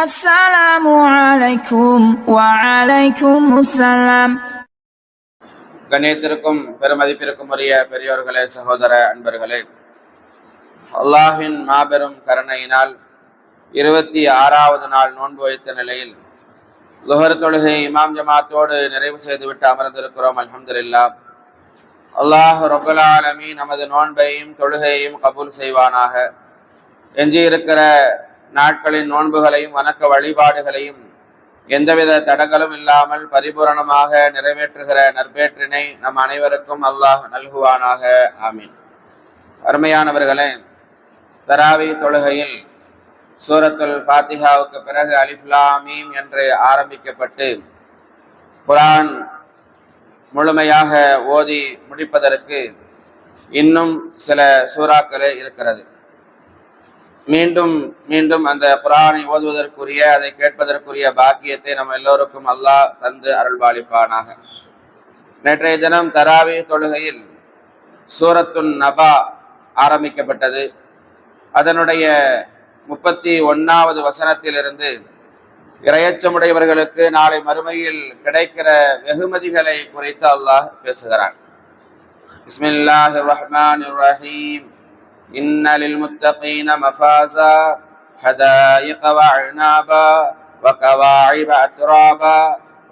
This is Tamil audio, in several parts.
السلام عليكم وعليكم السلام. கண்ணியத்திற்கும் பெருமதிப்பிற்கும் உரிய பெரியோர்களே, சகோதர அன்பர்களே, அல்லாஹ்வின் மாபெரும் கருணையினால் 26வது நாள் நோன்பு வைத்த நிலையில் லுஹர் தொழுகை இமாம் ஜமாத்தோடு நிறைவு செய்துவிட்டு அமர்ந்திருக்கிறோம். அல்ஹம்துலில்லாஹ். அல்லாஹ் ரப்பல் ஆலமீன் நமது நோன்பையும் தொழுகையையும் கபூல் செய்வானாக. எஞ்சியிருக்கிற நாட்களின் நோன்புகளையும் வணக்க வழிபாடுகளையும் எந்தவித தடங்களும் இல்லாமல் பரிபூரணமாக நிறைவேற்றுகிற நற்பேற்றினை நம் அனைவருக்கும் அல்லாஹ் நல்குவானாக. ஆமீன். அருமையானவர்களே, தராவி தொழுகையில் சூரத்துல் ஃபாத்திஹாவுக்கு பிறகு அலிஃப் லாம் மீம் என்று ஆரம்பிக்கப்பட்டு குர்ஆன் முழுமையாக ஓதி முடிப்பதற்கு இன்னும் சில சூறாக்களே இருக்கிறது. மீண்டும் மீண்டும் அந்த குர்ஆனை ஓதுவதற்குரிய, அதை கேட்பதற்குரிய பாக்கியத்தை நம்ம எல்லோருக்கும் அல்லாஹ் தந்து அருள்பாலிப்பானாக. நேற்றைய தினம் தராவி தொழுகையில் சூரத்துன் நபா ஆரம்பிக்கப்பட்டது. அதனுடைய 31வது வசனத்திலிருந்து இறையச்சமுடையவர்களுக்கு நாளை மறுமையில் கிடைக்கிற வெகுமதிகளை குறித்து அல்லாஹ் பேசுகிறான். பிஸ்மில்லாஹிர் ரஹ்மானிர் ரஹீம். இன்ன லில் முத்தகீன மஃபாஸா ஹதாயிக வஅனாபா வகவாஇப அத்ராபா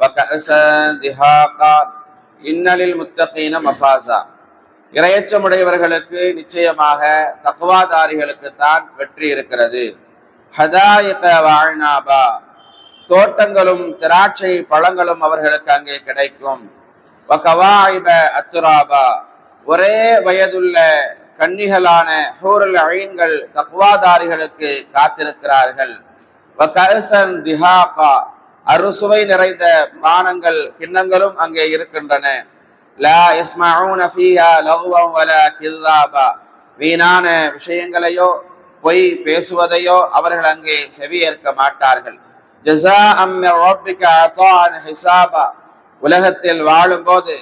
வகஅஸன் திஹாகா. இன்ன லில் முத்தகீன மஃபாஸா, இறையச்சமுடையவர்களுக்கு நிச்சயமாக தக்வாதாரிகளுக்கு தான் வெற்றி இருக்கிறது. ஹதாயிக வஅனாபா, தோட்டங்களும் திராட்சை பழங்களும் அவர்களுக்கு அங்கே கிடைக்கும். வகவாஇப அத்ராபா, ஒரே வயதுள்ள கன்னிகளான ஹூருல் ஐன்கள் தக்வாதாரிகளுக்கு காத்திருக்கிறார்கள். வகஅஸன் திஹாகா, அறுசுவை நிறைந்த பானங்கள் கிண்ணங்களும் அங்கே இருக்கின்றன. லா யஸ்மஊன ஃபீஹா லக்வன் வலா கில்லாபா, வீணான விஷயங்களையோ பொய் பேசுவதையோ அவர்கள் அங்கே செவியேற்க மாட்டார்கள். ஜஸாஅம் மின் ரப்பிக அதான் ஹிசாபா, உலகத்தில் வாழும்போது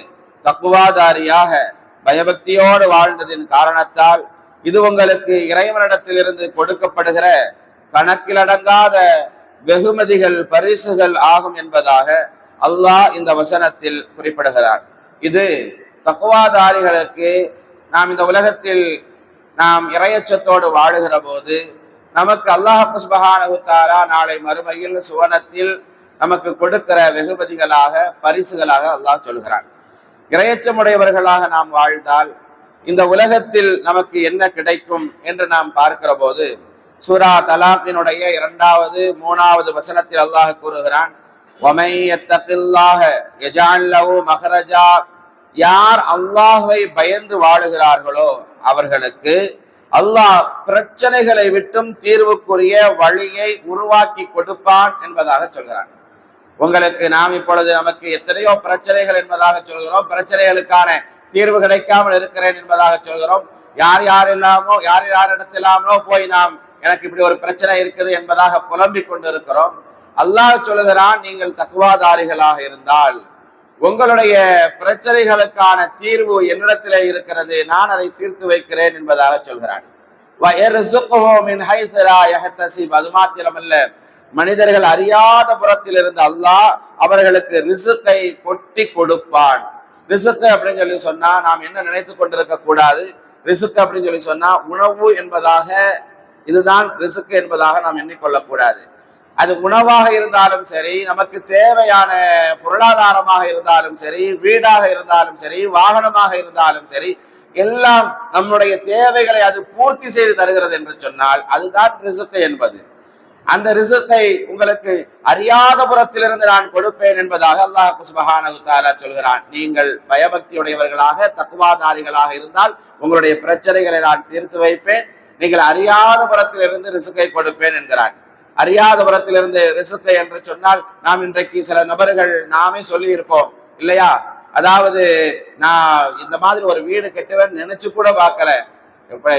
தக்வாதாரியாக பயபக்தியோடு வாழ்ந்ததின் காரணத்தால் இது உங்களுக்கு இறைவனிடத்திலிருந்து கொடுக்கப்படுகிற கணக்கிலடங்காத வெகுமதிகள், பரிசுகள் ஆகும் என்பதாக அல்லாஹ் இந்த வசனத்தில் குறிப்பிடுகிறார். இது தக்வாதாரிகளுக்கு நாம் இந்த உலகத்தில் நாம் இறையச்சத்தோடு வாழுகிற போது நமக்கு அல்லாஹ் சுப்ஹானஹு வ தஆலா நாளை மறுமையில் சுவனத்தில் நமக்கு கொடுக்கிற வெகுமதிகளாக, பரிசுகளாக அல்லாஹ் சொல்கிறான். இறையச்சமுடையவர்களாக நாம் வாழ்ந்தால் இந்த உலகத்தில் நமக்கு என்ன கிடைக்கும் என்று நாம் பார்க்கிற போது சூரா தலாக்கினுடைய 2வது 3வது வசனத்தில் அல்லாஹ் கூறுகிறான், வமை யத்தகில்லாஹ யஜஅல் லஹு மஹ்ரஜா, யார் அல்லாஹ்வை பயந்து வாழுகிறார்களோ அவர்களுக்கு அல்லாஹ் பிரச்சனைகளை விட்டும் தீர்வுக்குரிய வழியை உருவாக்கி கொடுப்பான் என்பதாக சொல்கிறான். உங்களுக்கு நாம் இப்பொழுது நமக்கு எத்தனையோ பிரச்சனைகள் என்பதாக சொல்கிறோம், பிரச்சனைகளுக்கான தீர்வு கிடைக்காமல் இருக்கிறேன் என்பதாக சொல்கிறோம். யார் யாரிடத்திலாமோ போய் நாம் எனக்கு இப்படி ஒரு பிரச்சனை இருக்குது என்பதாக புலம்பிக் கொண்டு இருக்கிறோம். அல்லாஹ் சொல்கிறான், நீங்கள் தக்வாதாரிகளாக இருந்தால் உங்களுடைய பிரச்சனைகளுக்கான தீர்வு என்னிடத்திலே இருக்கிறது, நான் அதை தீர்த்து வைக்கிறேன் என்பதாக சொல்கிறான். அது மாத்திரமல்ல, மனிதர்கள் அறியாத புறத்தில் இருந்து அல்லாஹ் அவர்களுக்கு ரிசுக்கை கொட்டி கொடுப்பான். ரிசுக்கு அப்படின்னு சொல்லி சொன்னா நாம் என்ன நினைத்து கொண்டிருக்க கூடாது. ரிசுக்கு அப்படின்னு சொல்லி சொன்னா உணவு என்பதாக, இதுதான் ரிசுக்கு என்பதாக நாம் எண்ணிக்கொள்ளக்கூடாது. அது உணவாக இருந்தாலும் சரி, நமக்கு தேவையான பொருளாதாரமாக இருந்தாலும் சரி, வீடாக இருந்தாலும் சரி, வாகனமாக இருந்தாலும் சரி, எல்லாம் நம்முடைய தேவைகளை அது பூர்த்தி செய்து தருகிறது என்று சொன்னால் அதுதான் ரிசுக்கு என்பது. அந்த ரிசுக்கை உங்களுக்கு அறியாத புறத்திலிருந்து நான் கொடுப்பேன் என்பதாக அல்லாஹ் சுப்ஹானஹு வ தஆலா சொல்கிறான். நீங்கள் பயபக்தியுடையவர்களாக, தக்வாதாரிகளாக இருந்தால் உங்களுடைய பிரச்சனைகளை நான் தீர்த்து வைப்பேன். நீங்கள் அறியாத புறத்திலிருந்து ரிசுக்கை கொடுப்பேன் என்கிறான். அறியாத புறத்திலிருந்து ரிசுக்கை என்று சொன்னால் நாம் இன்றைக்கு சில நபர்கள் நாமே சொல்லி இருப்போம் இல்லையா? அதாவது நான் இந்த மாதிரி ஒரு வீடு கட்டுவேன் நினைச்சு கூட பார்க்கல,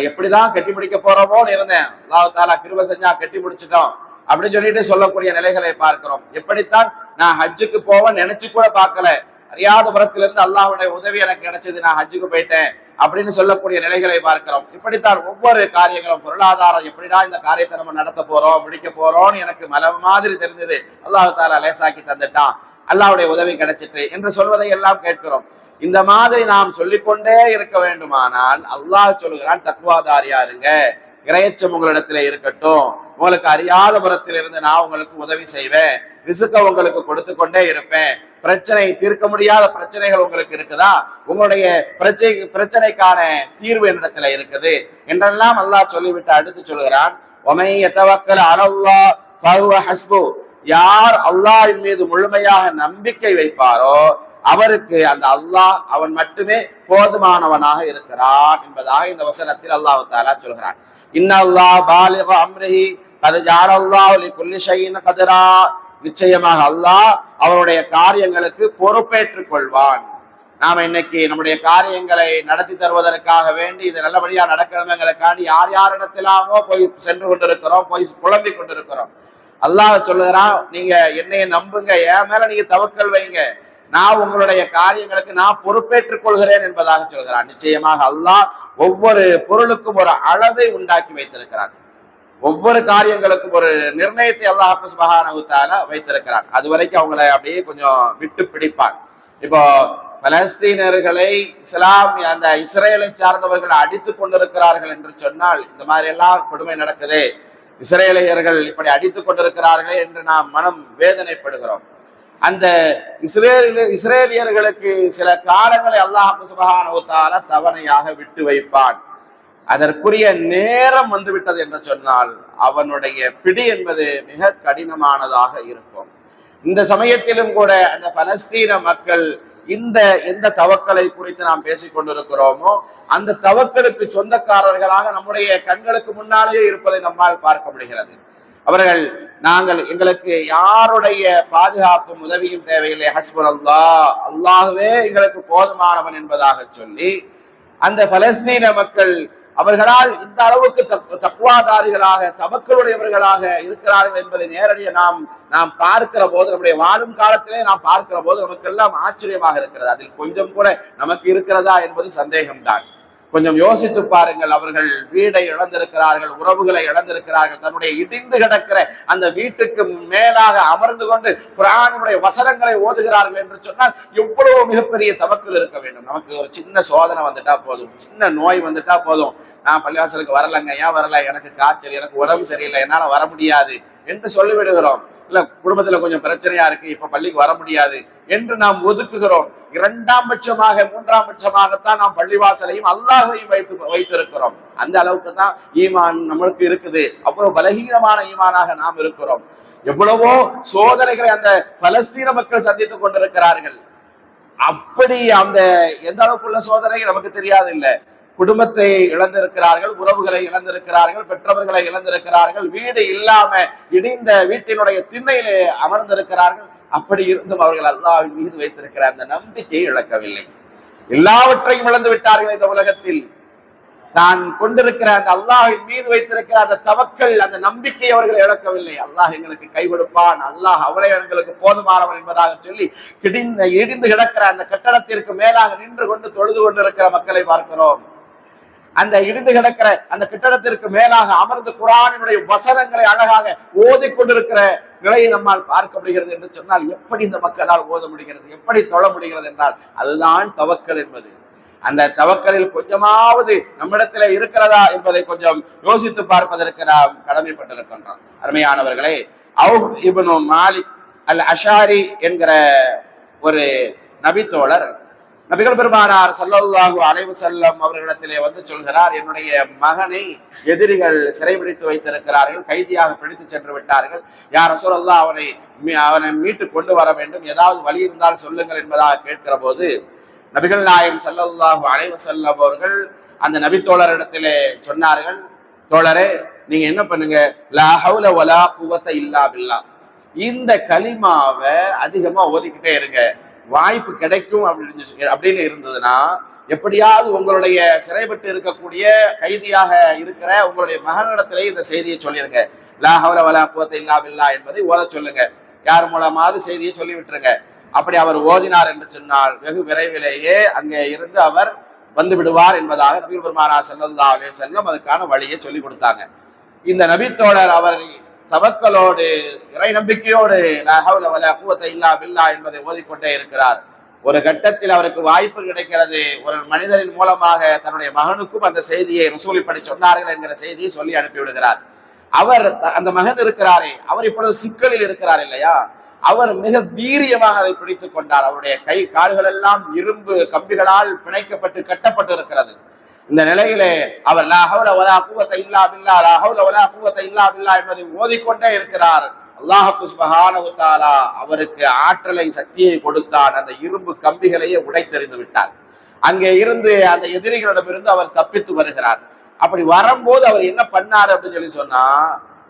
எப்படிதான் கட்டி முடிக்க போறோமோன்னு இருந்தேன், அல்லாஹ் தஆலா கிருபை செஞ்சா கட்டி முடிச்சிட்டோம் அப்படின்னு சொல்லிட்டு சொல்லக்கூடிய நிலைகளை பார்க்கிறோம். எப்படித்தான் நான் ஹஜ்ஜுக்கு போவேன் நினைச்சு கூட பார்க்கல, அறியாத புறத்திலிருந்து அல்லாஹ்வுடைய உதவி எனக்கு கிடைச்சது, நான் ஹஜ்ஜுக்கு போயிட்டேன் அப்படின்னு சொல்லக்கூடிய நிலைகளை பார்க்கிறோம். இப்படித்தான் ஒவ்வொரு காரியங்களும் பொருளாதாரம் எப்படிதான் இந்த காரியத்தை நம்ம நடத்த போறோம் முடிக்க போறோம்னு எனக்கு மலை மாதிரி தெரிஞ்சது, அல்லாஹ் தாலா லேசாக்கி தந்துட்டான், அல்லாஹ்வுடைய உதவி கிடைச்சிட்டு என்று சொல்வதை எல்லாம் கேட்கிறோம். இந்த மாதிரி நாம் சொல்லிக்கொண்டே இருக்க வேண்டுமானால் அல்லாஹ் சொல்லுகிறான், தக்வாதாரியா இருங்க, இறையச்சம் உங்களிடத்துல இருக்கட்டும், உங்களுக்கு அறியாத புறத்தில் இருந்து நான் உங்களுக்கு உதவி செய்வேன், ரிசுக்க உங்களுக்கு கொடுத்து கொண்டே இருப்பேன், பிரச்சனை தீர்க்க முடியாத பிரச்சனைகள் உங்களுக்கு இருக்குதா, உங்களுடைய பிரச்சனைக்கான தீர்வு என்னிடத்துல இருக்குது என்றெல்லாம் அல்லாஹ் சொல்லிவிட்டு அடுத்து சொல்கிறான், ஒமை யதவக்கல் அலல்லாஹ் ஃபஹுவ ஹஸ்பு, யார் அல்லாஹ்வின் மீது முழுமையாக நம்பிக்கை வைப்பாரோ அவருக்கு அந்த அல்லாஹ் அவன் மட்டுமே போதுமானவனாக இருக்கிறான் என்பதாக இந்த வசனத்தில் அல்லாஹ் தஆலா சொல்கிறான். இன்னல்லாஹ் பாலிக அம்ரிஹி கத் ஜஅலல்லாஹு லிகுல்லி ஷைஇன் கத்ரா, நிச்சயமாக அல்லாஹ் அவருடைய காரியங்களுக்கு பொறுப்பேற்றுக் கொள்வான். நாம இன்னைக்கு நம்முடைய காரியங்களை நடத்தி தருவதற்காக வேண்டி இது நல்லபடியா நடக்கணுங்கிறதுக்காண்டி யார் யாரிடத்திலாமோ போய் சென்று கொண்டிருக்கிறோம், போய் புலம்பிக் கொண்டிருக்கிறோம். அல்லாஹ் சொல்லுகிறான், நீங்க என்னைய நம்புங்க, என் மேல நீங்க தவக்கல் வைங்க, நான் உங்களுடைய காரியங்களுக்கு நான் பொறுப்பேற்றுக் கொள்கிறேன் என்பதாக சொல்கிறான். நிச்சயமாக அல்லாஹ் ஒவ்வொரு பொருளுக்கும் ஒரு அளவை உண்டாக்கி வைத்திருக்கிறான், ஒவ்வொரு காரியங்களுக்கும் ஒரு நிர்ணயத்தை அல்லாஹ் சுப்ஹானஹு வ தஆலா வைத்திருக்கிறான். அது வரைக்கும் அவங்களை அப்படியே கொஞ்சம் விட்டு பிடிப்பான். இப்போ பலஸ்தீனர்களை அந்த இஸ்ரேலை சார்ந்தவர்கள் அடித்துக் கொண்டிருக்கிறார்கள் என்று சொன்னால், இந்த மாதிரி எல்லாம் கொடுமை நடக்குது, இஸ்ரேலியர்கள் இப்படி அடித்துக் கொண்டிருக்கிறார்களே என்று நாம் மனம் வேதனைப்படுகிறோம். அந்த இஸ்ரேலியர்களுக்கு சில காலங்களை அல்லாஹ் சுப்ஹானஹு வ தஆலா தவணையாக விட்டு வைப்பான். அதற்குரிய நேரம் வந்துவிட்டது என்று சொன்னால் அவனுடைய பிடி என்பது மிக கடினமானதாக இருக்கும். இந்த சமயத்திலும் கூட அந்த பலஸ்தீன மக்கள் எந்த தவக்கலை குறித்து நாம் பேசிக் கொண்டிருக்கிறோமோ அந்த தவக்கலுக்கு சொந்தக்காரர்களாக நம்முடைய கண்களுக்கு முன்னாலேயே இருப்பதை நம்மால் பார்க்க முடிகிறது. அவர்கள் எங்களுக்கு யாருடைய பாதுகாப்பும் உதவியும் தேவையில்லை, ஹஸ்புனல்லாஹ், அல்லாஹ்வே எங்களுக்கு போதுமானவன் என்பதாக சொல்லி அந்த பலஸ்தீன மக்கள் அவர்களால் இந்த அளவுக்கு தக்வாதாரிகளாக தவக்கலுடையவர்களாக இருக்கிறார்கள் என்பதை நேரடியாக நாம் பார்க்கிற போது, நம்முடைய வாழும் காலத்திலே நாம் பார்க்கிற போது நமக்கு எல்லாம் ஆச்சரியமாக இருக்கிறது. அதில் கொஞ்சம் கூட நமக்கு இருக்கிறதா என்பது சந்தேகம்தான். கொஞ்சம் யோசித்து பாருங்கள். அவர்கள் வீடை இழந்திருக்கிறார்கள், உறவுகளை இழந்திருக்கிறார்கள், தன்னுடைய இடிந்து கிடக்கிற அந்த வீட்டுக்கு மேலாக அமர்ந்து கொண்டு குர்ஆனுடைய வசனங்களை ஓதுகிறார்கள் என்று சொன்னால் எவ்வளவு மிகப்பெரிய தவக்கல் இருக்க வேண்டும். நமக்கு ஒரு சின்ன சோதனை வந்துட்டா போதும், சின்ன நோய் வந்துட்டா போதும், நான் பள்ளிவாசலுக்கு வரலங்க, ஏன் வரல, எனக்கு காய்ச்சல், எனக்கு உடம்பு சரியில்லை, என்னால வர முடியாது என்று சொல்லிவிடுகிறோம். இல்ல குடும்பத்துல கொஞ்சம் பிரச்சனையா இருக்கு, இப்ப பள்ளிக்கு வர முடியாது என்று நாம் ஒதுக்குகிறோம். இரண்டாம் பட்சமாக மூன்றாம் பட்சமாகத்தான் நாம் பள்ளிவாசலையும் அல்லாஹையும் வைத்திருக்கிறோம். அந்த அளவுக்கு தான் ஈமான் நம்மளுக்கு இருக்குது. அப்புறம் பலகீனமான ஈமானாக நாம் இருக்கிறோம். எவ்வளவோ சோதனைகளை அந்த பலஸ்தீன மக்கள் சந்தித்துக் கொண்டிருக்கிறார்கள். அப்படி எந்த அளவுக்குள்ள சோதனை நமக்கு தெரியாது இல்ல. குடும்பத்தை இழந்திருக்கிறார்கள், உறவுகளை இழந்திருக்கிறார்கள், பெற்றவர்களை இழந்திருக்கிறார்கள், வீடு இல்லாம இடிந்த வீட்டினுடைய திண்ணையிலே அமர்ந்திருக்கிறார்கள். அப்படி இருந்தும் அவர்கள் அல்லாஹ்வின் மீது வைத்திருக்கிற அந்த நம்பிக்கையை இழக்கவில்லை. எல்லாவற்றையும் இழந்து விட்டார்கள். இந்த உலகத்தில் தான் கொண்டிருக்கிற அந்த அல்லாஹ்வின் மீது வைத்திருக்கிற அந்த தவக்கல், அந்த நம்பிக்கை அவர்கள் இழக்கவில்லை. அல்லாஹ் எங்களுக்கு கை கொடுப்பான், அல்லாஹ் அவரை எங்களுக்கு போதுமானவன் என்பதாக சொல்லி இடிந்து கிடக்கிற அந்த கட்டடத்திற்கு மேலாக நின்று கொண்டு தொழுது கொண்டிருக்கிற மக்களை பார்க்கிறோம். அந்த இடிந்து கிடக்கிற அந்த கட்டடத்திற்கு மேலாக அமர்ந்து குர்ஆனினுடைய வசனங்களை அழகாக ஓதிக்கொண்டிருக்கிற நிலையை நம்மால் பார்க்க முடிகிறது என்று சொன்னால், எப்படி இந்த மக்களால் ஓத முடிகிறது, எப்படி தொழ முடிகிறது என்றால் அதுதான் தவக்கல் என்பது. அந்த தவக்கலில் கொஞ்சமாவது நம்மிடத்துல இருக்கிறதா என்பதை கொஞ்சம் யோசித்து பார்ப்பதற்கு நாம் கடமைப்பட்டிருக்கின்றோம். அருமையானவர்களே, அவுஃப் இப்னு மாலிக் அல் அஷாரி என்கிற ஒரு நபித்தோழர் நபிகள் பெருமானார் ஸல்லல்லாஹு அலைஹி வஸல்லம் அவர்களிடத்திலே வந்து சொல்கிறார், என்னுடைய மகனை எதிரிகள் சிறைபிடித்து வைத்திருக்கிறார்கள், கைதியாக பிடித்து சென்று விட்டார்கள், யா ரசூலல்லாஹ் அவனை மீட்டு கொண்டு வர வேண்டும், ஏதாவது வழி இருந்தால் சொல்லுங்கள் என்பதாக கேட்கிற போது நபிகள் நாயகம் ஸல்லல்லாஹு அலைஹி வஸல்லம் அவர்கள் அந்த நபித்தோழரிடத்திலே சொன்னார்கள், தோழரே நீங்க என்ன பண்ணுங்க, லா ஹவுல வலா குவத்த இல்லா பில்லாஹ், இந்த கலிமாவை அதிகமா ஓதிக்கிட்டே இருங்க, வாய்ப்பு கிடைக்கும் அப்படின்னு இருந்ததுன்னா எப்படியாவது உங்களுடைய சிறைப்பட்டு இருக்கக்கூடிய கைதியாக இருக்கிற உங்களுடைய மகனிடத்திலே இந்த செய்தியை சொல்லிருங்க, லா ஹவுல வலா குவத்த இல்லா பில்லாஹ் என்பதை ஓத சொல்லுங்க, யார் மூலமாவது செய்தியை சொல்லி விட்டுருங்க. அப்படி அவர் ஓதினார் என்று சொன்னால் வெகு விரைவிலேயே அங்கே இருந்து அவர் வந்து விடுவார் என்பதாக நபிகள் பெருமானார் ஸல்லல்லாஹு அலைஹி வஸல்லம் அதுக்கான வழியை சொல்லி கொடுத்தாங்க. இந்த நபித்தோழர் அவர் தவக்கலோடு இறை நம்பிக்கையோடு லா ஹவ்ல வலா குவத்த இல்லா பில்லா என்பதை ஓதிக்கொண்டே இருக்கிறார். ஒரு கட்டத்தில் அவருக்கு வாய்ப்பு கிடைக்கிறது. ஒரு மனிதரின் மூலமாக தன்னுடைய மகனுக்கும் அந்த செய்தியை ரசூல் இப்படி சொன்னார்கள் என்கிற செய்தியை சொல்லி அனுப்பிவிடுகிறார். அவர் அந்த மகன் இருக்கிறாரே, அவர் இப்பொழுது சிக்கலில் இருக்கிறார் இல்லையா, அவர் மிக வீரியமாக அதை பிடித்துக் கொண்டார். அவருடைய கை கால்கள் எல்லாம் இரும்பு கம்பிகளால் பிணைக்கப்பட்டு கட்டப்பட்டு இருக்கிறது. இந்த நிலையிலே அவர் லா ஹவ்ல வலா குவத்த இல்லா பில்லா, லா ஹவ்ல வலா குவத்த இல்லா பில்லா என்பதை ஓதிக்கொண்டே இருக்கிறார். அல்லாஹ் சுப்ஹானஹு வ தஆலா அவருக்கு ஆற்றலை சக்தியை கொடுத்தான். அந்த இரும்பு கம்பிகளையே உடைத்தெறிந்து விட்டார். அங்கே இருந்து அந்த எதிரிகளிடமிருந்து அவர் தப்பித்து வருகிறார். அப்படி வரும்போது அவர் என்ன பண்ணாரு அப்படின்னு சொல்லி சொன்னா,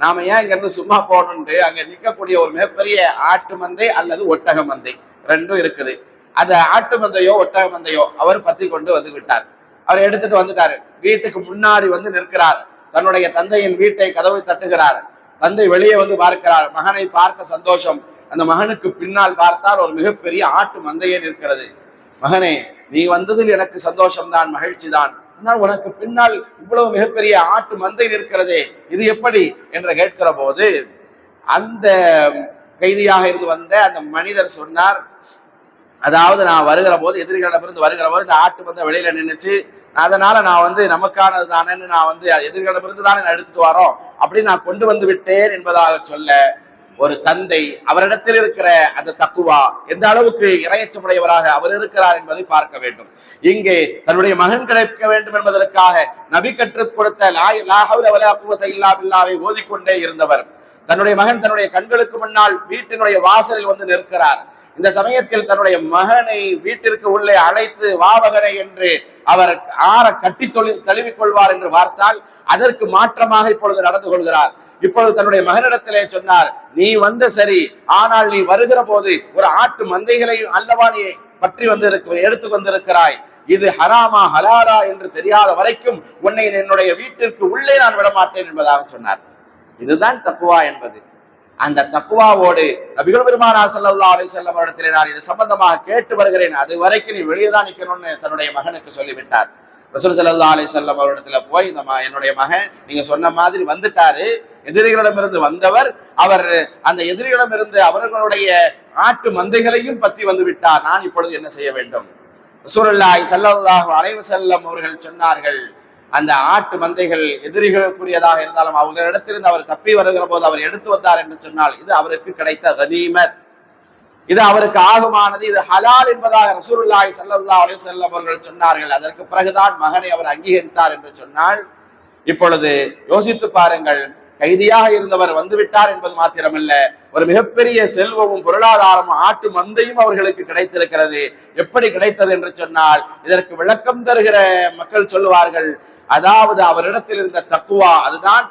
நாம ஏன் இங்க இருந்து சும்மா போகணும்னு அங்க நிற்கக்கூடிய ஒரு மிகப்பெரிய ஆட்டு மந்தை அல்லது ஒட்டக மந்தை ரெண்டும் இருக்குது. அந்த ஆட்டு மந்தையோ ஒட்டக மந்தையோ அவர் பத்தி கொண்டு வந்து விட்டார். அவர் எடுத்துட்டு வந்துட்டாரு. வீட்டுக்கு முன்னாடி வந்து நிற்கிறார். தன்னுடைய தந்தையின் வீட்டை கதவை தட்டுகிறார். தந்தை வெளியே வந்து பார்க்கிறார். மகனை பார்த்த சந்தோஷம். அந்த மகனுக்கு பின்னால் பார்த்தால் ஒரு மிகப்பெரிய ஆட்டு மந்தையே நிற்கிறது. மகனே, நீ வந்ததில் எனக்கு சந்தோஷம்தான், மகிழ்ச்சி தான். ஆனால் உனக்கு பின்னால் இவ்வளவு மிகப்பெரிய ஆட்டு மந்தை நிற்கிறதே, இது எப்படி என்று கேட்கிற போது அந்த கைதியாக இருந்து வந்த அந்த மனிதர் சொன்னார், அதாவது நான் வருகிற போது எதிரிகளிடமிருந்து வருகிற போது இந்த ஆட்டு மந்தை வெளியில நின்றுச்சு, அதனால நான் வந்து நமக்கானது தானேன்னு நான் வந்து எதிர்களிடமிருந்து தானே நான் எடுத்துட்டு வரோம் அப்படின்னு நான் கொண்டு வந்து விட்டேன் என்பதாக சொல்ல, ஒரு தந்தை அவரிடத்தில் இருக்கிற அந்த தக்குவா எந்த அளவுக்கு இறையச்சமுடையவராக அவர் இருக்கிறார் என்பதை பார்க்க வேண்டும். இங்கே தன்னுடைய மகன் கிடைக்க வேண்டும் என்பதற்காக நபி கற்றுக் கொடுத்த லா ஹவ்ல வலா குவத்த இல்லா பில்லாவை ஓதிக்கொண்டே இருந்தவர் தன்னுடைய மகன் தன்னுடைய கண்களுக்கு முன்னால் வீட்டினுடைய வாசலில் வந்து நிற்கிறார். இந்த சமயத்தில் தன்னுடைய மகனை வீட்டிற்கு உள்ளே அழைத்து வா மகனை என்று அவர் ஆற கட்டி தழுவிக் கொள்வார் என்று பார்த்தால் அதற்கு மாற்றமாக இப்பொழுது நடந்து கொள்கிறார். இப்பொழுது தன்னுடைய மகனிடத்திலே சொன்னார், நீ வந்த சரி, ஆனால் நீ வருகிற போது ஒரு ஆட்டு மந்தைகளையும் அல்லவா நீ பற்றி வந்து எடுத்து வந்திருக்கிறாய், இது ஹராமா ஹலாலா என்று தெரியாத வரைக்கும் உன்னை என்னுடைய வீட்டிற்கு உள்ளே நான் விடமாட்டேன் என்பதாக சொன்னார். இதுதான் தக்குவா என்பது. அந்த தக்குவாவோடு நபிகள் பெருமானார் ஸல்லல்லாஹு அலைஹி வஸல்லம் அவரிடத்திலே நான் இது சம்பந்தமாக கேட்டு வருகிறேன், அது வரைக்கும் நீ வெளியே தான் நிக்கணும்னு தன்னுடைய மகனுக்கு சொல்லிவிட்டார். ரசூல் ஸல்லல்லாஹு அலைஹி வஸல்லம் அவரிடத்துல போய், என்னுடைய மகன் நீங்க சொன்ன மாதிரி வந்துட்டாரு, எதிரிகளிடமிருந்து வந்தவர், அவர் அந்த எதிரிகளிடமிருந்து அவர்களுடைய ஆட்டு மந்தைகளையும் பற்றி வந்து விட்டார், நான் இப்பொழுது என்ன செய்ய வேண்டும்? ரசூலுல்லாஹி ஸல்லல்லாஹு அலைஹி வஸல்லம் அவர்கள் சொன்னார்கள், அந்த ஆட்டு மந்தைகள் எதிரிகளுக்குரியதாக இருந்தாலும் அவர்களிடத்திலிருந்து அவர் தப்பி வருகிற போது அவர் எடுத்து வந்தார் என்று சொன்னால் இது அவருக்கு கிடைத்த கனீமத், இது அவருக்கு ஆகுமானது, இது ஹலால் என்பதாக ரசூலுல்லாஹி ஸல்லல்லாஹு அலைஹி வஸல்லம் அவர்கள் சொன்னார்கள். அதற்கு பிறகுதான் மகனை அவர் அங்கீகரித்தார் என்று சொன்னால், இப்பொழுது யோசித்து பாருங்கள், கைதியாக இருந்தவர் வந்துவிட்டார் என்பது மாத்திரமல்ல, ஒரு மிகப்பெரிய செல்வமும் பொருளாதாரமும் ஆட்டு மந்தையும் அவர்களுக்கு கிடைத்திருக்கிறது. எப்படி கிடைத்தது என்று சொன்னால், இதற்கு விளக்கம் தருகிற மக்கள் சொல்லுவார்கள், அதாவது அவரிடத்தில் இருந்த தக்குவா, அதுதான்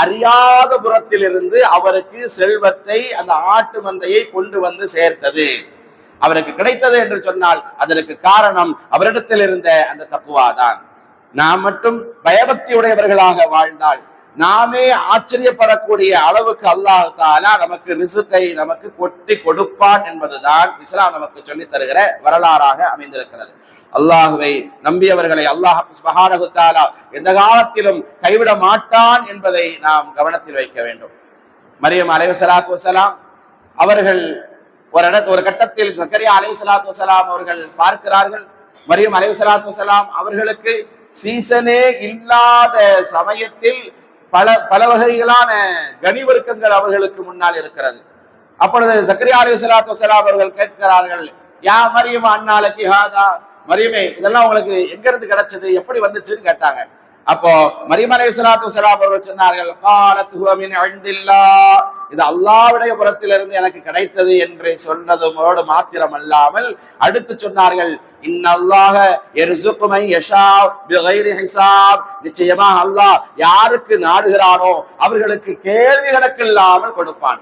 அறியாத புறத்தில் இருந்து அவருக்கு செல்வத்தை அந்த ஆட்டு மந்தையை கொண்டு வந்து சேர்த்தது, அவருக்கு கிடைத்தது என்று சொன்னால் அதற்கு காரணம் அவரிடத்தில் இருந்த அந்த தக்குவா தான். நாம் மட்டும் பயபக்தி உடையவர்களாக வாழ்ந்தால் நாமே ஆச்சரியப்படக்கூடிய அளவுக்கு அல்லாஹ் தஆலா நமக்கு ரிஸ்கை நமக்கு கொட்டி கொடுப்பான் என்பதுதான் இஸ்லாம் நமக்கு சொல்லி தருகிற வரலாறாக அமைந்திருக்கிறது. அல்லாஹுவை நம்பியவர்களை அல்லாஹ் சுப்ஹானஹு வ தஆலா எந்த காலத்திலும் கைவிட மாட்டான் என்பதை நாம் கவனத்தில் வைக்க வேண்டும். மரியம் அலைஹிஸ்ஸலாத்து வஸலாம் அவர்கள் ஒரு கட்டத்தில் ஜக்கரியா அலைஹிஸ்ஸலாத்து வஸலாம் அவர்கள் பார்க்கிறார்கள், மரியம் அலைஹிஸ்ஸலாத்து வஸலாம் அவர்களுக்கு சீசனே இல்லாத சமயத்தில் பல வகைகளான கனிவர்க்கங்கள் அவர்களுக்கு முன்னால் இருக்கிறது. அப்பொழுது ஜக்கரியா அலைஹிஸ்ஸலாத்து வஸலாம் அவர்கள் கேட்கிறார்கள், யா மரியம் அன்னாலகி ஹாதா, மரியமே இதெல்லாம் உங்களுக்கு எங்க இருந்து கிடைச்சது, எப்படி வந்துச்சுன்னு கேட்டாங்க. அப்போ மரியம் அலைஹிஸ்ஸலாத்து வஸலாம் அவர்கள் சொன்னார்கள், காலத் ஹுவ மின் இன்தில்லாஹ், இது அல்லாஹ்வுடைய புறத்திலிருந்து எனக்கு கிடைத்தது என்று சொன்னதோடு மாத்திரம் அல்லாமல் அடுத்து சொன்னார்கள், இன்னல்லாஹ யர்ஸுகு மன் யஷா பிகைரி ஹிசாப், நிச்சயமாக அல்லாஹ் யாருக்கு நாடுகிறானோ அவர்களுக்கு கேள்வி கணக்கு இல்லாமல் கொடுப்பான்.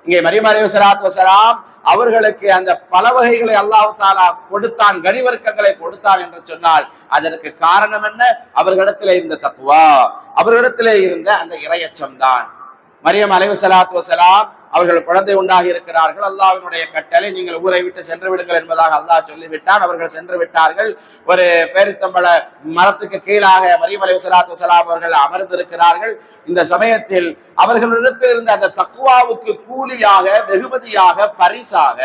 இங்கே மரியம் அலைஹிஸ்ஸலாத்து வஸலாம் அவர்களுக்கு அந்த பல வகைகளை அல்லாஹ் தஆலா கொடுத்தான், கனிவர்க்கங்களை கொடுத்தான் என்று சொன்னால் அதற்கு காரணம் என்ன? அவர்களிடத்திலே இருந்த தக்வா, அவர்களிடத்திலே இருந்த அந்த இறையச்சம் தான். மரியம் அலைஹிஸ்ஸலாத்து வஸலாம் அவர்கள் குழந்தை உண்டாகி இருக்கிறார்கள். அல்லாஹ்வினுடைய கட்டளை, நீங்கள் ஊரை விட்டு சென்று விடுங்கள் என்பதாக அல்லாஹ் சொல்லிவிட்டான். அவர்கள் சென்று விட்டார்கள். ஒரு பேரித்தம்பள மரத்துக்கு கீழாக மரியம் அலைஹிஸ்ஸலாத்து வஸலாம் அவர்கள் அமர்ந்திருக்கிறார்கள். இந்த சமயத்தில் அவர்களிடத்தில் இருந்த அந்த தக்வாவுக்கு கூலியாக, வெகுமதியாக, பரிசாக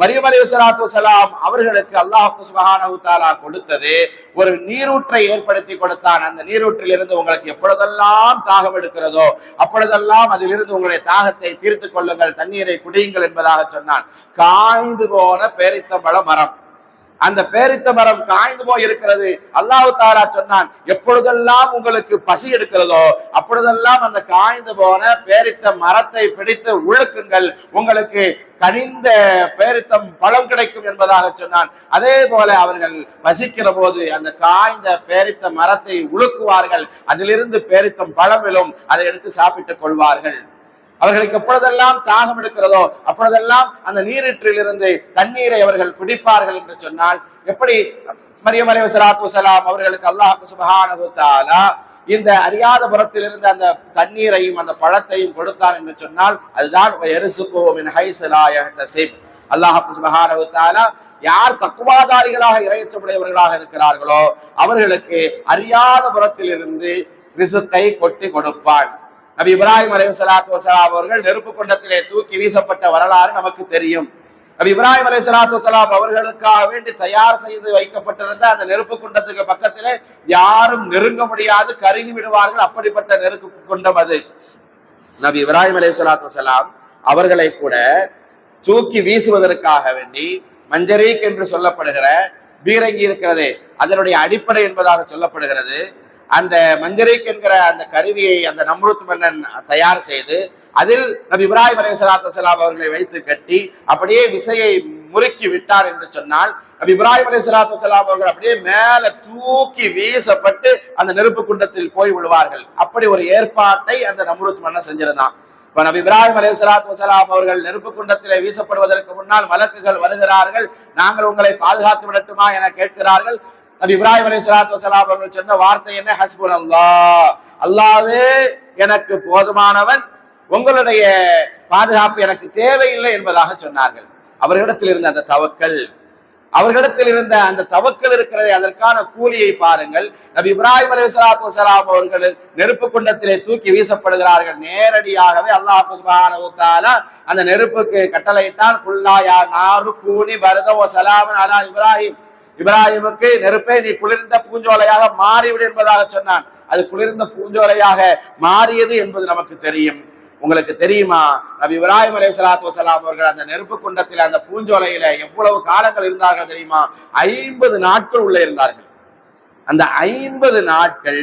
மரியம் அலைஹிஸ்ஸலாத்து வஸலாம் அவர்களுக்கு அல்லாஹ் சுப்ஹானஹு தஆலா கொடுத்தது ஒரு நீரூற்றை ஏற்படுத்தி கொடுத்தான். அந்த நீரூற்றில் இருந்து உங்களுக்கு எப்பொழுதெல்லாம் தாகம் எடுக்கிறதோ அப்பொழுதெல்லாம் அதிலிருந்து உங்களுடைய தாகத்தை தீர்த்துக் கொள்ளுங்கள், தண்ணீரை குடியுங்கள் என்பதாக சொன்னான். காய்ந்து போன பேரித்தம்பழ மரம், அந்த பேரித்த மரம் காய்ந்து போய் இருக்கிறது. அல்லாஹ் தஆலா சொன்னான், எப்பொழுதெல்லாம் உங்களுக்கு பசி எடுக்கிறதோ அப்பொழுதெல்லாம் அந்த காய்ந்து போன பேரித்த மரத்தை பிடித்து உழுக்குங்கள், உங்களுக்கு கனிந்த பேரித்தம் பழம் கிடைக்கும் என்பதாக சொன்னான். அதே போல அவர்கள் பசிக்கிற போது அந்த காய்ந்த பேரித்த மரத்தை உழுக்குவார்கள், அதிலிருந்து பேரித்தம் பழம் விழும், அதை எடுத்து சாப்பிட்டுக் கொள்வார்கள். அவர்களுக்கு எப்பொழுதெல்லாம் தாகம் எடுக்கிறதோ அப்பொழுதெல்லாம் அந்த நீரீற்றில் இருந்து தண்ணீரை அவர்கள் குடிப்பார்கள் என்று சொன்னால், எப்படி மரியம் அலைஹிஸ்ஸலாத்து வஸலாம் அவர்களுக்கு அல்லாஹ் சுப்ஹானஹு தஆலா இந்த அறியாத புறத்தில் இருந்து அந்த தண்ணீரையும் அந்த பழத்தையும் கொடுத்தான் என்று சொன்னால், அதுதான் அல்லாஹ் சுப்ஹானஹு தஆலா யார் தக்வாதாரிகளாக இறையச்சமுடையவர்களாக இருக்கிறார்களோ அவர்களுக்கு அறியாத புறத்தில் இருந்து ரிசுக்கை கொட்டி கொடுப்பான். நபி இப்ராஹிம் அலைஹிஸ்ஸலாத்து வஸலாம் அவர்கள் நெருப்பு குண்டத்திலே தூக்கி வீசப்பட்ட வரலாறு நமக்கு தெரியும். நபி இப்ராஹிம் அலைஹிஸ்ஸலாத்து வஸலாம் அவர்களுக்காக வேண்டி தயார் செய்து வைக்கப்பட்டிருந்த அந்த நெருப்பு குண்டத்துக்கு பக்கத்திலே யாரும் நெருங்க முடியாது, கருகி விடுவார்கள், அப்படிப்பட்ட நெருப்பு குண்டம் அது. நபி இப்ராஹிம் அலைஹிஸ்ஸலாத்து வஸலாம் அவர்களை கூட தூக்கி வீசுவதற்காக வேண்டி மஞ்சரீக் என்று சொல்லப்படுகிற பீரங்கி இருக்கிறது, அதனுடைய அடிப்படை என்பதாக சொல்லப்படுகிறது. அந்த மஞ்சரீக் என்கிற அந்த கருவியை அந்த நம்ரூத் மன்னன் தயார் செய்து அதில் நபி இப்ராஹிம் அலைஹிஸ்ஸலாத்து வஸலாம் அவர்களை வைத்து கட்டி அப்படியே விசையை முறுக்கி விட்டார் என்று சொன்னால், நபி இப்ராஹிம் அலைஹிஸ்ஸலாத்து வஸலாம் அவர்கள் அப்படியே மேல தூக்கி வீசப்பட்டு அந்த நெருப்பு குண்டத்தில் போய் விழுவார்கள். அப்படி ஒரு ஏற்பாட்டை அந்த நம்ரூத் மன்னன் செஞ்சிருந்தான். இப்ப நபி இப்ராஹிம் அலைஹிஸ்ஸலாத்து வஸலாம் அவர்கள் நெருப்பு குண்டத்திலே வீசப்படுவதற்கு முன்னால் மலக்குகள் வருகிறார்கள், நாங்கள் உங்களை பாதுகாத்து விடட்டுமா என கேட்கிறார்கள். நபி இப்ராஹிம் அலைஹிஸ்ஸலாத்து வஸலாம் அவர்கள் சொன்ன வார்த்தை என்ன? ஹஸ்புனல்லாஹ், அல்லாஹ்வே எனக்கு போதுமானவன், உங்களுடைய பாதுகாப்பு எனக்கு தேவையில்லை என்பதாக சொன்னார்கள். அவர்களிடத்தில் இருந்த அந்த தவக்கல், அவர்களிடத்தில் இருந்த அந்த தவக்கல் இருக்கிறதை, அதற்கான கூலியை பாருங்கள். நபி இப்ராஹிம் அலைஹிஸ்ஸலாத்து வஸலாம் அவர்கள் நெருப்பு குண்டத்திலே தூக்கி வீசப்படுகிறார்கள். நேரடியாகவே அல்லாஹ் சுப்ஹானஹு தஆலா அந்த நெருப்புக்கு கட்டளையிட்டான், குல்லா யா நாரு கூனி பர்த வ ஸலாமன் அலா இப்ராஹிம், இப்ராஹிமுக்கு நெருப்பை நீ குளிர்ந்த பூஞ்சோலையாக மாறிவிடு என்பதாக சொன்னான். அது குளிர்ந்த பூஞ்சோலையாக மாறியது என்பது நமக்கு தெரியும். உங்களுக்கு தெரியுமா, நபி இப்ராஹிம் அலைஹிஸ்ஸலாத்து வஸலாம் அவர்கள் அந்த நெருப்பு குண்டத்தில் அந்த பூஞ்சோலையில எவ்வளவு காலங்கள் இருந்தார்கள் தெரியுமா? 50 நாட்கள் உள்ள இருந்தார்கள். அந்த 50 நாட்கள்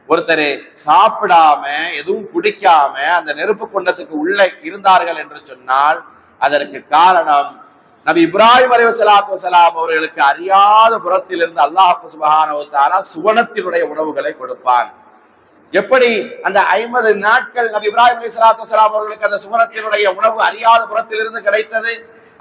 ஒருத்தர் சாப்பிடாம எதுவும் குடிக்காம அந்த நெருப்பு குண்டத்துக்கு உள்ள இருந்தார்கள் என்று சொன்னால் அதற்கு காரணம் நபி இப்ராஹிம் அலைஹிஸ்ஸலாத்து வஸலாம் அவர்களுக்கு அறியாத புறத்திலிருந்து அல்லாஹ் சுப்ஹானஹு தஆலா சுவனத்தினுடைய உணவுகளை கொடுப்பான். எப்படி அந்த 50 நாட்கள் நபி இப்ராஹிம் அலைஹிஸ்ஸலாத்து வஸலாம் அவர்களுக்கு அந்த சுவனத்தினுடைய உணவு அறியாத புறத்திலிருந்து கிடைத்தது?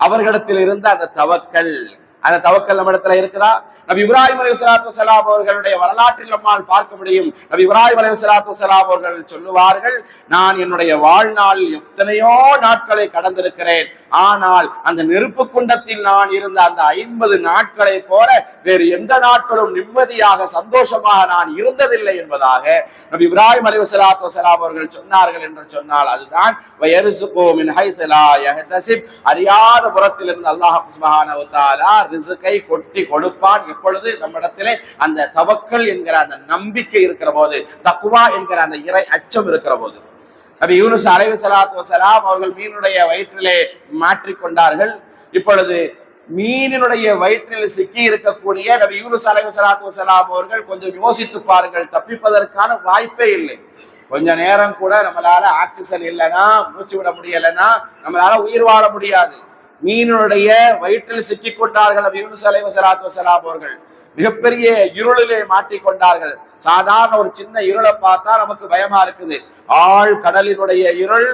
அவர்களிடத்தில் இருந்த அந்த தவக்கல், அந்த தவக்கல் நம்ம இடத்துல இருக்குதா? நபி இப்ராஹிம் அலைஹிஸ்ஸலாத்து வஸலாம் அவர்களுடைய வரலாற்றில் நம்மால் பார்க்க முடியும். நபி இப்ராஹிம் அலைஹிஸ்ஸலாத்து வஸலாம் அவர்கள் சொல்லுவார்கள், நான் என்னுடைய வாழ்நாள் எத்தனையோ நாட்களை கடந்திருக்கிறேன், ஆனால் அந்த நெருப்பு குண்டத்தில் நான் இருந்த அந்த 50 நாட்களை போல வேறு எந்த நாட்களும் நிம்மதியாக சந்தோஷமாக நான் இருந்ததில்லை என்பதாக நபி இப்ராஹிம் அலைஹிஸ்ஸலாத்து வஸலாம் அவர்கள் சொன்னார்கள் என்று சொன்னால் அதுதான் வயர்ஸுகு மின் ஹைஸு லா யஹ்தஸிப், அறியாத புறத்திலிருந்து அல்லாஹ் சுப்ஹானஹு தஆலா ரிஸ்கை கொட்டி கொடுப்பான். எப்பொழுது நம்மிடத்திலே அந்த தவக்கல் என்கிற அந்த நம்பிக்கை இருக்கிற போது, தக்வா என்கிற அந்த இறை அச்சம் இருக்கிற போது. நபி யூனுஸ் அலைஹிஸ்ஸலாத்து வஸலாம் அவர்கள் மீனுடைய வயிற்றிலே மாற்றிக்கொண்டார்கள். இப்பொழுது மீனினுடைய வயிற்றில் சிக்கி இருக்கக்கூடிய நபி யூனுஸ் அலைஹிஸ்ஸலாத்து வஸலாம் அவர்கள் கொஞ்சம் யோசித்து பாருங்கள், தப்பிப்பதற்கான வாய்ப்பே இல்லை. கொஞ்ச நேரம் கூட நம்மளால ஆக்சிஜன் இல்லைன்னா, மூச்சு விட முடியலைன்னா நம்மளால உயிர் வாழ முடியாது. மீனுடைய வயிற்றில் சிக்கிக் கொண்டார்கள் நபி யூனுஸ் அலைஹிஸ்ஸலாத்து வஸலாம் அவர்கள். மிகப்பெரிய இருளிலே மாட்டிக்கொண்டார்கள். சாதாரண ஒரு சின்ன இருளை பார்த்தா நமக்கு பயமா இருக்குது. ஆழ் கடலினுடைய இருள்,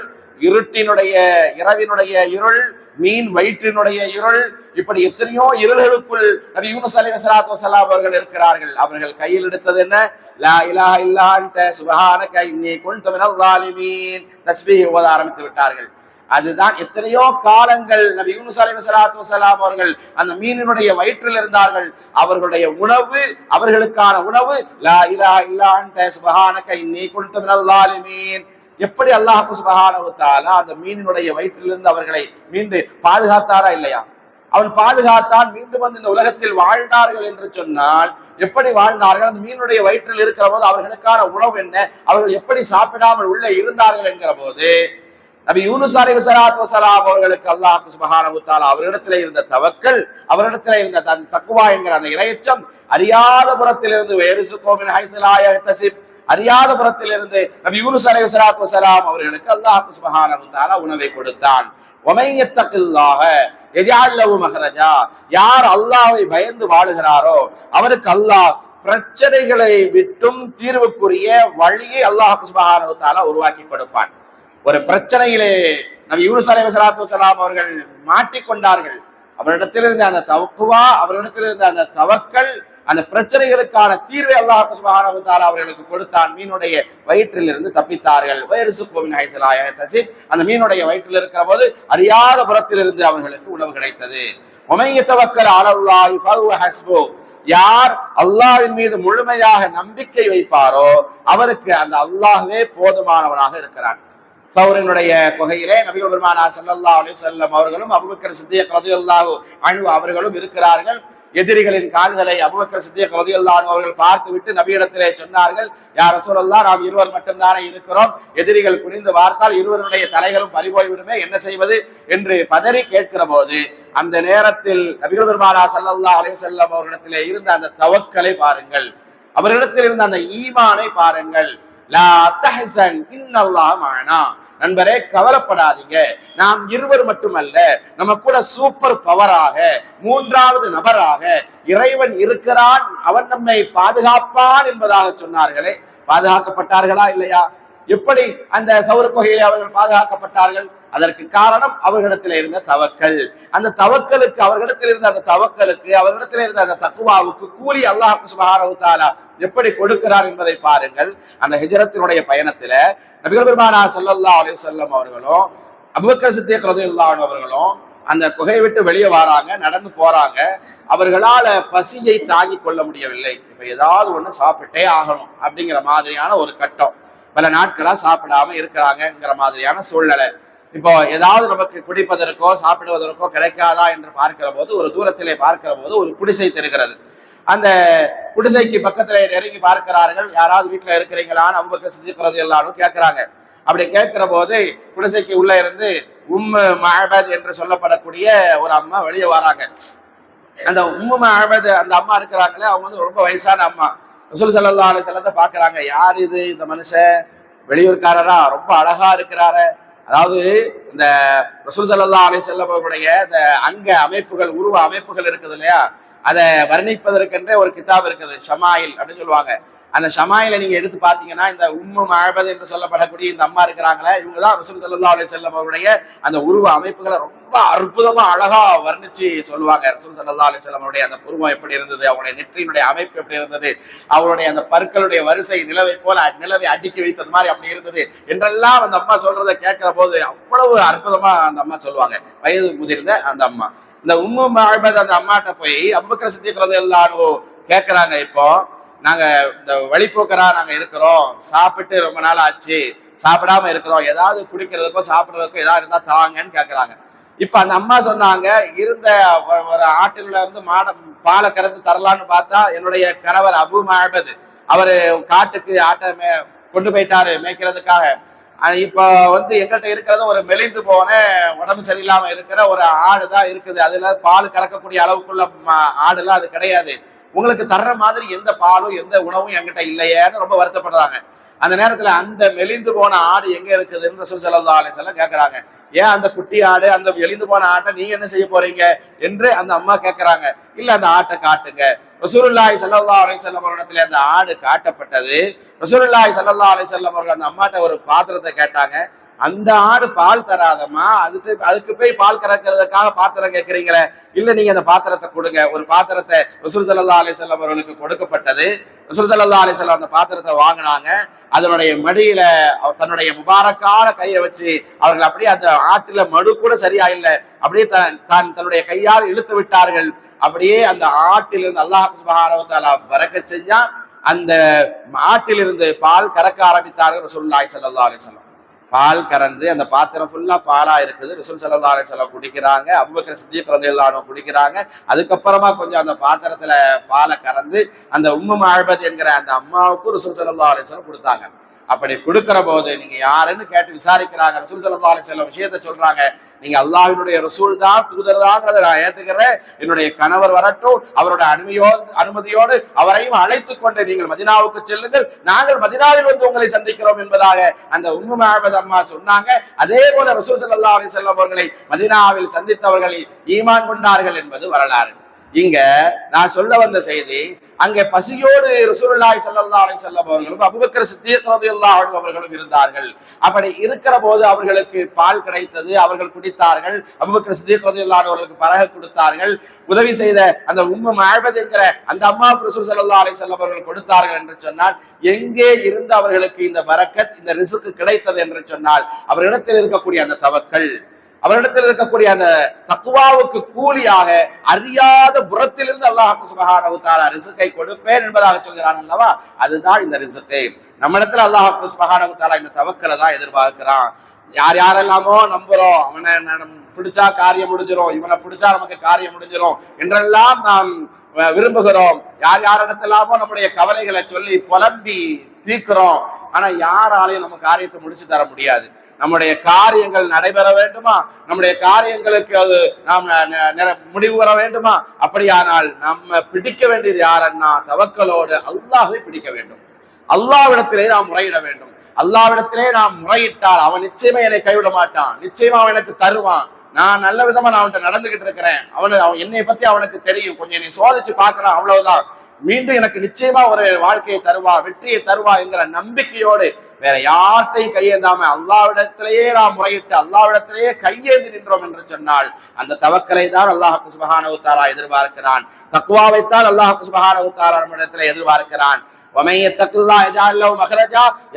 இருட்டினுடைய இரவினுடைய இருள், மீன் வயிற்றினுடைய இருள், இப்படி எத்தனையோ இருள்களுக்குள் நபி யூனுஸ் அலைஹிஸ்ஸலாத்து வஸலாம் அவர்கள் இருக்கிறார்கள். அவர்கள் கையில் எடுத்தது என்ன? லா இலாஹ இல்லா அன்த சுப்ஹானக இன்னி குன்து மினல் ஸாலிமீன். தஸ்பீஹ் ஓத ஆரம்பித்து விட்டார்கள். அதுதான் எத்தனையோ காலங்கள் நபி யூனுஸ் அலைஹிஸ்ஸலாத்து வஸலாம் அவர்கள் அந்த மீனினுடைய வயிற்றில் இருந்தார்கள். அவர்களுடைய உணவு, அவர்களுக்கான உணவு லா இலாஹ இல்லா அன்த சுப்ஹானக இன்னீ குன்து மினல் ஸாலிமீன். எப்படி அல்லாஹ் சுப்ஹானஹு வ தஆலா அந்த மீனினுடைய வயிற்றிலிருந்து அவர்களை மீண்டு பாதுகாத்தாரா இல்லையா? அவன் பாதுகாத்தான், மீண்டும் வந்து இந்த உலகத்தில் வாழ்ந்தார்கள் என்று சொன்னால் எப்படி வாழ்ந்தார்கள்? அந்த மீனுடைய வயிற்றில் இருக்கிற போது அவர்களுக்கான உணவு என்ன, அவர்கள் எப்படி சாப்பிடாமல் உள்ளே இருந்தார்கள் என்கிற போது நபி யூனுஸ் அலைஹிஸ்ஸலாத்து வஸலாம் அவர்களுக்கு அல்லாஹ் சுப்ஹானஹு வ தஆலா அவரிடத்தில் இருந்த தவக்கல், அவரிடத்தில் இருந்த தக்வா என்கிற அந்த இறையச்சம், அறியாத புறத்திலிருந்து வயர்சுகோ மின் ஹைஸு லா யஹ்தஸிப், அறியாத புறத்திலிருந்து நபி யூனுஸ் அலைஹிஸ்ஸலாத்து வஸலாம் அவர்களுக்கு அல்லாஹ் சுப்ஹானஹு வ தஆலா உணவை கொடுத்தான். வமன் யத்தகில்லாஹ யஜ்அல் லஹு மஹ்ரஜா, யார் அல்லாஹ்வை பயந்து வாழுகிறாரோ அவருக்கு அல்லாஹ் பிரச்சனைகளை விட்டும் தீர்வுக்குரிய வழியை அல்லாஹ் சுப்ஹானஹு வ தஆலா உருவாக்கி கொடுப்பான். ஒரு பிரச்சனையிலே நபி யூனுஸ் அலைஹிஸ்ஸலாத்து வஸலாம் அவர்கள் மாட்டிக்கொண்டார்கள். அவரிடத்தில் இருந்த அந்த தக்வா, அவரிடத்தில் இருந்த அந்த தவக்கல், அந்த பிரச்சனைகளுக்கான தீர்வை அல்லாஹ் சுப்ஹானஹு வ தஆலா அவர்களுக்கு கொடுத்தான். மீனுடைய வயிற்றில் இருந்து தப்பித்தார்கள். வயர்சுகோ மின் ஹைஸு லா யஹ்தஸிப், அந்த மீனுடைய வயிற்றில் இருக்கிற போது அறியாத புறத்திலிருந்து அவர்களுக்கு உணவு கிடைத்தது. வமன் யதவக்கல் அலல்லாஹி ஃபஹுவ ஹஸ்பு, யார் அல்லாஹ்வின் மீது முழுமையாக நம்பிக்கை வைப்பாரோ அவருக்கு அந்த அல்லாஹ்வே போதுமானவனாக இருக்கிறான். தௌரினுடைய குகையிலே நபிகள் பெருமானார் ஸல்லல்லாஹு அலைஹி வஸல்லம் அவர்களும் அபூபக்கர் சித்திக் ரலியல்லாஹு அன்ஹு அவர்களும் இருக்கிறார்கள். எதிரிகளின் கால்களை அபூபக்கர் சித்திக் ரலியல்லாஹு அன்ஹு அவர்கள் பார்த்துவிட்டு நபியிடத்திலே சொன்னார்கள், யா ரசூலல்லாஹ், நாம் இருவர் மட்டும்தானே இருக்கிறோம், எதிரிகள் குனிந்து பார்த்தால் இருவருடைய தலைகளும் பறிபோய் விடுமே, என்ன செய்வது என்று பதறி கேட்கிற போது அந்த நேரத்தில் நபிகள் பெருமானார் ஸல்லல்லாஹு அலைஹி வஸல்லம் அவர்களிடத்திலே இருந்த அந்த தவக்கலை பாருங்கள், அவர்களிடத்தில் இருந்த அந்த ஈமானை பாருங்கள். லா தஹ்சன் இன்னல்லாஹ மஅனா, நண்பரே கவலைப்படாதீங்க, நாம் இருவர் மட்டுமல்ல, நம்ம கூட சூப்பர் பவராக மூன்றாவது நபராக இறைவன் இருக்கிறான், அவன் நம்மை பாதுகாப்பான் என்பதாக சொன்னார்களே, பாதுகாக்கப்பட்டார்களா இல்லையா? எப்படி அந்த சௌர் குகையிலே அவர்கள் பாதுகாக்கப்பட்டார்கள்? அதற்கு காரணம் அவர்களிடத்தில் இருந்த தவக்கல். அந்த தவக்கலுக்கு, அவர்களிடத்தில் இருந்த அந்த தவக்கலுக்கு, அவர்களிடத்தில் இருந்த அந்த தக்வாவுக்கு கூலி அல்லாஹ் சுப்ஹானஹு வ தஆலா எப்படி கொடுக்கிறார் என்பதை பாருங்கள். அந்த ஹிஜ்ரத்தினுடைய பயணத்துல நபிகள் பெருமானார் ஸல்லல்லாஹு அலைஹி வஸல்லம் அவர்களும் அபூபக்கர் சித்திக் ரலியல்லாஹு அன்ஹு அவர்களும் அந்த குகையை விட்டு வெளியே வராங்க, நடந்து போறாங்க. அவர்களால பசியை தாங்கிக் கொள்ள முடியவில்லை. இப்ப ஏதாவது ஒண்ணு சாப்பிட்டே ஆகணும் அப்படிங்கிற மாதிரியான ஒரு கட்டம். பல நாட்களா சாப்பிடாம இருக்கிறாங்கிற மாதிரியான சூழ்நிலை. இப்போ ஏதாவது நமக்கு குடிப்பதற்கோ சாப்பிடுவதற்கோ கிடைக்காதா என்று பார்க்கிற போது, ஒரு தூரத்திலே பார்க்கிற போது ஒரு குடிசை தெரிகிறது. அந்த குடிசைக்கு பக்கத்துல நெருங்கி பார்க்கிறார்கள், யாராவது வீட்டுல இருக்கிறீங்களான்னு அபூபக்கர் சித்திக் ரலியல்லாஹு அன்ஹு கேட்கிறாங்க. அப்படி கேட்கிற போது குடிசைக்கு உள்ள இருந்து உம்மு மஅபத் என்று சொல்லப்படக்கூடிய ஒரு அம்மா வெளியே வராங்க. அந்த உம்மு மஅபத் அந்த அம்மா இருக்கிறாங்களே, அவங்க வந்து ரொம்ப வயசான அம்மா. ரசூல் ஸல்லல்லாஹு அலைஹி வஸல்லம் பாக்குறாங்க, யார் இது, இந்த மனுஷன் வெளியூர்காரரா, ரொம்ப அழகா இருக்கிறாரு. அதாவது இந்த ரசூல் ஸல்லல்லாஹு அலைஹி வஸல்லம் அவர்களுடைய இந்த அங்க அமைப்புகள், உருவ அமைப்புகள் இருக்குது இல்லையா, அதை வர்ணிப்பதற்கென்றே ஒரு கிதாப் இருக்குது, ஷமாயில் அப்படின்னு சொல்லுவாங்க. அந்த ஷமாயில நீங்க எடுத்து பாத்தீங்கன்னா இந்த உம்மு மஅபத் என்று சொல்லப்படக்கூடிய இந்த அம்மா இருக்கிறாங்களே, இவங்கதான் ரசூல் ஸல்லல்லாஹு அலைஹி வஸல்லம் அவருடைய அந்த உருவ அமைப்புகளை ரொம்ப அற்புதமா அழகா வர்ணிச்சு சொல்லுவாங்க. ரசூல் ஸல்லல்லாஹு அலைஹி வஸல்லம் அவருடைய அந்த புருவம் எப்படி இருந்தது, அவருடைய நெற்றியினுடைய அமைப்பு எப்படி இருந்தது, அவருடைய அந்த பற்களுடைய வரிசை நிலவை போல நிலவை அடுக்கி வைத்தது மாதிரி அப்படி இருந்தது என்றெல்லாம் அந்த அம்மா சொல்றதை கேட்கிற போது அவ்வளவு அற்புதமா அந்த அம்மா சொல்லுவாங்க. வயது முதிர்ந்த அந்த அம்மா. இந்த உம்மு மஅபத் அந்த அம்மாட்ட போய் அபூபக்கர் சித்திக் ரலியல்லாஹு அன்ஹு கேட்கிறாங்க, இப்போ நாங்க இந்த வழிபோக்கரா நாங்க இருக்கிறோம், சாப்பிட்டு ரொம்ப நாள் ஆச்சு, சாப்பிடாம இருக்கிறோம், ஏதாவது குடிக்கிறதுக்கோ சாப்பிடுறதுக்கோ ஏதாவது இருந்தா தாங்கன்னு கேட்கறாங்க. இப்ப அந்த அம்மா சொன்னாங்க, இருந்த ஒரு ஆட்டில இருந்து பாலை கறந்து தரலான்னு பார்த்தா என்னுடைய கணவர் அபூ மஅபத் அவரு காட்டுக்கு ஆட்டை கொண்டு போயிட்டாரு மேய்க்கிறதுக்காக. இப்ப வந்து எங்கள்கிட்ட இருக்கிறது ஒரு மெலிந்து போன உடம்பு சரியில்லாம இருக்கிற ஒரு ஆடுதான் இருக்குது, அதுல பால் கறக்கக்கூடிய அளவுக்குள்ள ஆடுலாம் அது கிடையாது, உங்களுக்கு தர்ற மாதிரி எந்த பாலும் எந்த உணவும் என்கிட்ட இல்லையேன்னு ரொம்ப வருத்தப்படுறாங்க. அந்த நேரத்துல அந்த மெலிந்து போன ஆடு எங்க இருக்குதுன்னு ரசூல் ஸல்லல்லாஹு அலைஹி வஸல்லம் கேட்கறாங்க. ஏன் அந்த குட்டி ஆடு, அந்த எலிந்து போன ஆட்டை நீங்க என்ன செய்ய போறீங்க என்று அந்த அம்மா கேட்கறாங்க. இல்ல அந்த ஆட்டை காட்டுங்க. ரசூலுல்லாஹி ஸல்லல்லாஹு அலைஹி வஸல்லம் அவர்களிடத்துல அந்த ஆடு காட்டப்பட்டது. ரசூலுல்லாஹி ஸல்லல்லாஹு அலைஹி வஸல்லம் அவர்கள் அந்த அம்மாட்ட ஒரு பாத்திரத்தை கேட்டாங்க. அந்த ஆடு பால் தராதம்மா, அதுக்கு போய் பால் கறக்கிறதுக்காக பாத்திரம் கேட்கிறீங்களே, இல்ல நீங்க அந்த பாத்திரத்தை கொடுங்க. ஒரு பாத்திரத்தை ரசூல் ஸல்லல்லாஹு அலைஹி வஸல்லம் அவர்களுக்கு கொடுக்கப்பட்டது. ரசூல் ஸல்லல்லாஹு அலைஹி வஸல்லம் அந்த பாத்திரத்தை வாங்கினாங்க. அதனுடைய மடியில தன்னுடைய முபாரக்கான கையை வச்சு அவர்கள் அப்படியே அந்த ஆட்டில மடு கூட சரியா இல்லை, அப்படியே தன்னுடைய கையால் இழுத்து விட்டார்கள். அப்படியே அந்த ஆட்டிலிருந்து அல்லாஹ் சுப்ஹானஹு வ தஆலா பரக்கத் செஞ்சா அந்த ஆட்டிலிருந்து பால் கறக்க ஆரம்பித்தார்கள் ரசூலுல்லாஹி ஸல்லல்லாஹு அலைஹி வஸல்லம். பால் கறந்து அந்த பாத்திரம் ஃபுல்லா பாலா இருக்குது. ரசூல் ஸல்லல்லாஹு அலைஹி வஸல்லம் குடிக்கிறாங்க, அபூபக்கர் சித்திக் ரலியல்லாஹு அன்ஹு குடிக்கிறாங்க. அதுக்கப்புறமா கொஞ்சம் அந்த பாத்திரத்துல பாலை கறந்து அந்த உம்மு மஅபத் என்கிற அந்த அம்மாவுக்கு ரசூல் ஸல்லல்லாஹு அலைஹி வஸல்லம் கொடுத்தாங்க. அப்படி கொடுக்கிற போது நீங்க யாருன்னு கேட்டு விசாரிக்கிறாங்க. ரசூல் ஸல்லல்லாஹு அலைஹி வஸல்லம் விஷயத்தை சொல்றாங்க, நீங்க அல்லாஹ்வினுடைய ரசூல் தான், தூதர் தாங்கிறத நான் ஏத்துக்கிறேன். என்னுடைய கணவர் வரட்டும், அவரோட அனுமதியோடு அவரையும் அழைத்துக் கொண்டு நீங்கள் மதீனாவுக்கு செல்லுங்கள், நாங்கள் மதீனாவில் வந்து உங்களை சந்திக்கிறோம் என்பதாக அந்த உம்மு மஅபத் அம்மா சொன்னாங்க. அதே போல ரசூல் ஸல்லல்லாஹு அலைஹி வஸல்லம் அவர்களை மதீனாவில் சந்தித்தவர்கள் ஈமான் கொண்டார்கள் என்பது வரலாறு. இங்க நான் சொல்ல வந்த செய்தி, அங்கே பசியோடு ரசூலுல்லாஹி ஸல்லல்லாஹு அலைஹி வஸல்லம் அவர்களும் அபூபக்கர் சித்திக் ரலியல்லாஹு அன்ஹு அவர்களும் இருந்தார்கள். அப்படி இருக்கிற போது அவர்களுக்கு பால் கிடைத்தது, அவர்கள் குடித்தார்கள். அபூபக்கர் சித்திக் ரலியல்லாஹு அன்ஹு அவர்களுக்கு பரக கொடுத்தார்கள். உதவி செய்த அந்த உம்மு மஅபத் என்கிற அந்த அம்மாவுக்கு ரசூல் ஸல்லல்லாஹு அலைஹி வஸல்லம் அவர்கள் கொடுத்தார்கள் என்று சொன்னால், எங்கே இருந்து அவர்களுக்கு இந்த பரக்கத், இந்த ரிஸ்க் கிடைத்தது என்று சொன்னால், அவர்களிடத்தில் இருக்கக்கூடிய அந்த தவக்கல், அவரிடத்தில் இருக்கக்கூடிய அந்த தக்வாவுக்கு கூலியாக அறியாத புறத்திலிருந்து அல்லாஹ் சுப்ஹானஹு வ தஆலா ரிஸ்கை கொடுப்பேன் என்பதாக சொல்கிறான் அல்லவா, அதுதான் இந்த ரிஸ்கை. நம்ம இடத்துல அல்லாஹ் சுப்ஹானஹு வ தஆலா இந்த தவக்கலை தான் எதிர்பார்க்கிறான். யார் யாரெல்லாமோ நம்புறோம், அவனை பிடிச்சா காரியம் முடிஞ்சிடும், இவனை பிடிச்சா நமக்கு காரியம் முடிஞ்சிடும் என்றெல்லாம் நாம் விரும்புகிறோம். யார் யாரிடத்தெல்லாமோ நம்முடைய கவலைகளை சொல்லி புலம்பி தீர்க்கிறோம். ஆனா யாராலையும் நம்ம காரியத்தை முடிச்சு தர முடியாது. நம்முடைய காரியங்கள் நடைபெற வேண்டுமா, நம்முடைய காரியங்களுக்கு அது நாம் முடிவு வர வேண்டுமா, அப்படியானால் நம்ம பிடிக்க வேண்டியது யாரன்னா தவக்கலோடு அல்லாஹ்வை பிடிக்க வேண்டும். அல்லாஹ்விடத்திலே நாம் முறையிட வேண்டும். அல்லாஹ்விடத்திலே நாம் முறையிட்டால் அவன் நிச்சயமா என்னை கைவிட மாட்டான், நிச்சயமா அவன் எனக்கு தருவான். நான் நல்ல விதமா நான் அவன்கிட்ட நடந்துகிட்டு இருக்கிறேன், அவன் என்னை பத்தி அவனுக்கு தெரியும், கொஞ்சம் என்னை சோதிச்சு பார்க்கலாம், அவ்வளவுதான். மீண்டும் எனக்கு நிச்சயமா ஒரு வாழ்க்கையை தருவா, வெற்றியை தருவா என்கிற நம்பிக்கையோடு வேற யார்ட்டையும் கையேந்தாம அல்லாஹ்விடத்திலேயே நாம் முறையிட்டு அல்லாஹ்விடத்திலேயே கையேந்தி நின்றோம் என்று சொன்னால் அந்த தவக்கலை தான் அல்லாஹ் சுப்ஹானஹு வ தஆலா எதிர்பார்க்கிறான். தக்வாவைத்தான் அல்லாஹ் சுப்ஹானஹு வ தஆலா நம்மிடத்தில் எதிர்பார்க்கிறான்.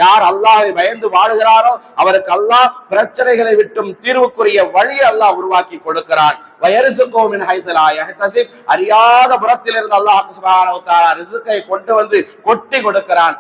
யார் அல்லாஹ்வை பயந்து வாழுகிறாரோ அவருக்கு அல்லாஹ் பிரச்சனைகளை விட்டும் தீர்வுக்குரிய வழியை அல்லாஹ் உருவாக்கி கொடுக்கிறான். அறியாத புறத்திலிருந்து அல்லாஹ் சுப்ஹானஹு வ தஆலா ரிஸ்கை கொண்டு வந்து கொட்டி கொடுக்கிறான்.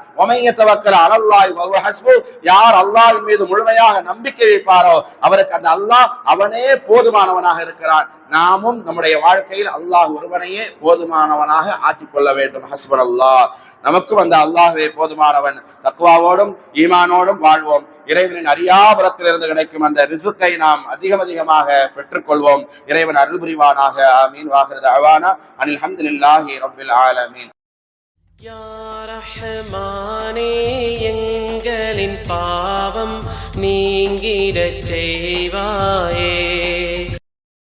யார் அல்லாஹ்வின் மீது முழுமையாக நம்பிக்கை வைப்பாரோ அவருக்கு அந்த அல்லாஹ் அவனே போதுமானவனாக இருக்கிறான். நாமும் நம்முடைய வாழ்க்கையில் அல்லாஹ் ஒருவனையே போதுமானவனாக ஆக்கிக் கொள்ள வேண்டும். ஹஸ்புனல்லாஹ், நமக்கும் அந்த அல்லாஹ்வே போதுமானவன். தக்வாவோடும் ஈமானோடும் வாழ்வோம். இறைவனின் அரியாபுரத்திலிருந்து கிடைக்கும் அந்த ரிஸ்கை நாம் அதிகமாக பெற்றுக்கொள்வோம். இறைவன் அருள் புரிவானாக. ஆமீன். வாஹிரு தஅவானா அனில் ஹம்துலில்லாஹி ரப்பில் ஆலமீன். யா ரஹ்மானே, எங்களின் பாவம் நீங்கிடச் செய்வாய்.